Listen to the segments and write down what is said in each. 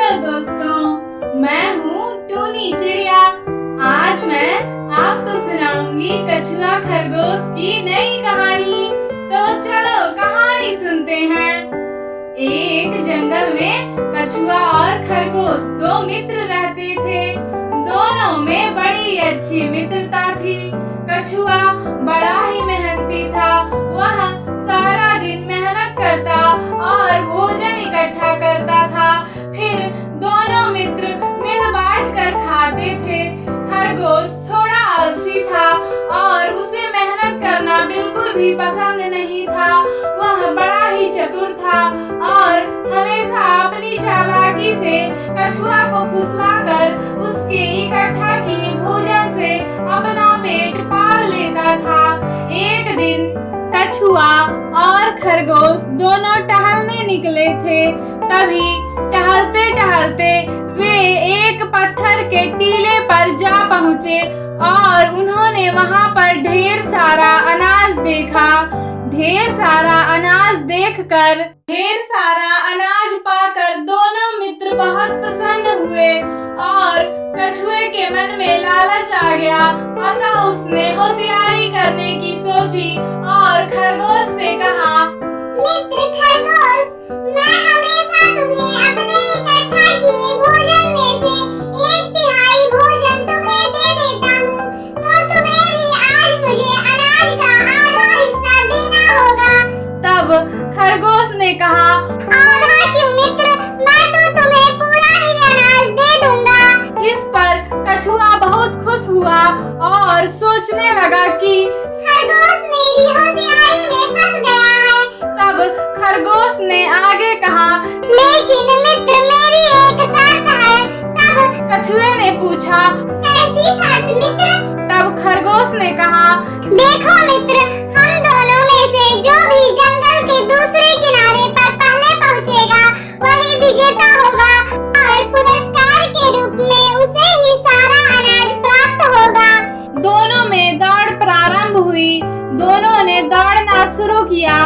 Hello दोस्तों, मैं हूँ टूनी चिड़िया। आज मैं आपको सुनाऊंगी कछुआ खरगोश की नई कहानी। तो चलो कहानी सुनते हैं। एक जंगल में कछुआ और खरगोश दो मित्र रहते थे। दोनों में बड़ी अच्छी मित्रता थी। कछुआ बड़ा ही मेहनती था। वह सारा दिन मेहनत करता और भोजन इकट्ठा करता था। फिर दोनों मित्र मिल बांट कर खाते थे। खरगोश थोड़ा आलसी था और उसे मेहनत करना बिल्कुल भी पसंद नहीं था। वह बड़ा ही चतुर था और हमेशा अपनी चालाकी से कछुआ को फुसलाकर उसके इकट्ठा किए भोजन से अपना पेट पाल लेता था। एक दिन कछुआ और खरगोश दोनों टहलने निकले थे। तभी टहलते टहलते वे एक पत्थर के टीले पर जा पहुँचे और उन्होंने वहाँ पर ढेर सारा अनाज देखा। ढेर सारा अनाज पाकर दोनों मित्र बहुत प्रसन्न हुए और कछुए के मन में लालच आ गया। अतः उसने होशियारी करने की सोची और खरगोश से कहा, मित्र खरगोश, मैं हमेशा तुम्हें अपने इकट्ठा किए भोजन में से 1/3 भोजन तुम्हें दे देता हूँ, तो तुम्हें भी आज मुझे अनाज का आधा हिस्सा देना होगा। तब खरगोश ने कहा, आधा क्यों मित्र, मैं तो तुम्हें पूरा ही अनाज दे दूंगा। इस पर कछुआ बहुत खुश हुआ और सोचने लगा कि खरगोश मेरी होशियारी में फंस गया है। तब खरगोश ने आगे कहा, लेकिन मित्र मेरी एक शर्त है। तब कछुए ने पूछा, कैसी शर्त मित्र? तब खरगोश ने कहा, देखो मित्र, हम दोनों में से जो भी जंगल के दूसरे किनारे पर पहले पहुंचेगा वही विजेता होगा और पुरस्कार के रूप में उसे ही सारा अनाज प्राप्त होगा। दोनों में दौड़ प्रारंभ हुई। दोनों ने दौड़ना शुरू किया।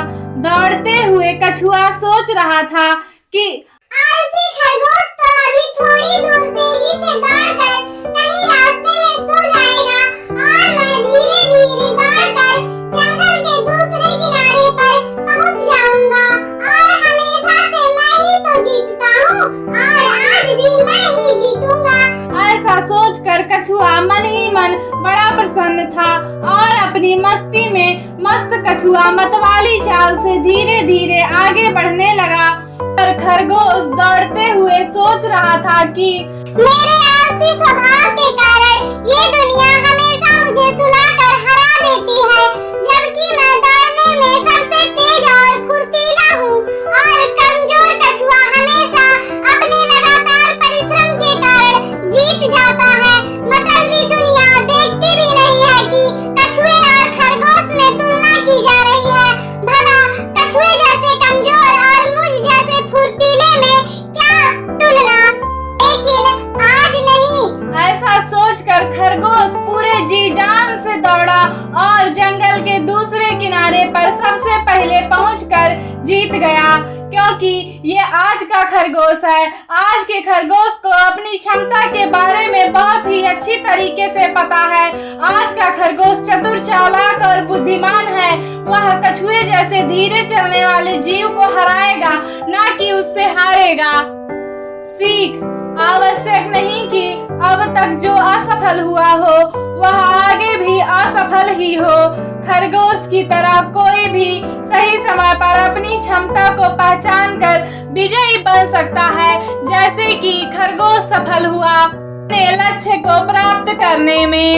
दौड़ते हुए कछुआ सोच रहा था कि आलसी खरगोश तो अभी थोड़ी दूर तेजी से दौड़कर कहीं रास्ते में सो जाएगा और मैं धीरे-धीरे दौड़कर जंगल के दूसरे किनारे पर पहुंच जाऊंगा और हमेशा से मैं ही तो जीतता हूँ और आज भी मैं ही जीतूंगा। ऐसा सोचकर कछुआ मन ही मन बड़ा प्रसन्न था और अपनी मस्ती में मस्त कछुआ मतवाली चाल से धीरे धीरे आगे बढ़ने लगा। पर खरगोश दौड़ते हुए सोच रहा था कि मेरे आलसी स्वभाव के कारण ये दुनिया हमेशा मुझे सुलाकर हरा देती है, जबकि मैं दौड़ने में सबसे तेज और फुर्तीला हूँ और कमजोर कछुआ हमेशा अपने लगातार परिश्रम के कारण जीत जाता है। मतलबी दुनिया देखती भी नहीं है कि कछुए और खरगोश में तुलना की जा रही है। भला कछुए जैसे कमजोर और मुझ जैसे फुर्तीले में क्या तुलना? लेकिन आज नहीं। ऐसा सोचकर खरगोश पूरे जी जान से दौड़ा और जंगल के दूसरे किनारे पर सबसे पहले पहुंचकर जीत गया। क्योंकि ये आज का खरगोश है। आज के खरगोश को अपनी क्षमता के बारे में बहुत ही अच्छी तरीके से पता है। आज का खरगोश चतुर, चालाक और बुद्धिमान है। वह कछुए जैसे धीरे चलने वाले जीव को हराएगा, ना कि उससे हारेगा। सीख, आवश्यक नहीं कि अब तक जो असफल हुआ हो वह आगे भी असफल ही हो। खरगोश की तरह कोई भी सही समय पर अपनी क्षमता को पहचान कर विजयी बन सकता है, जैसे कि खरगोश सफल हुआ अपने लक्ष्य को प्राप्त करने में।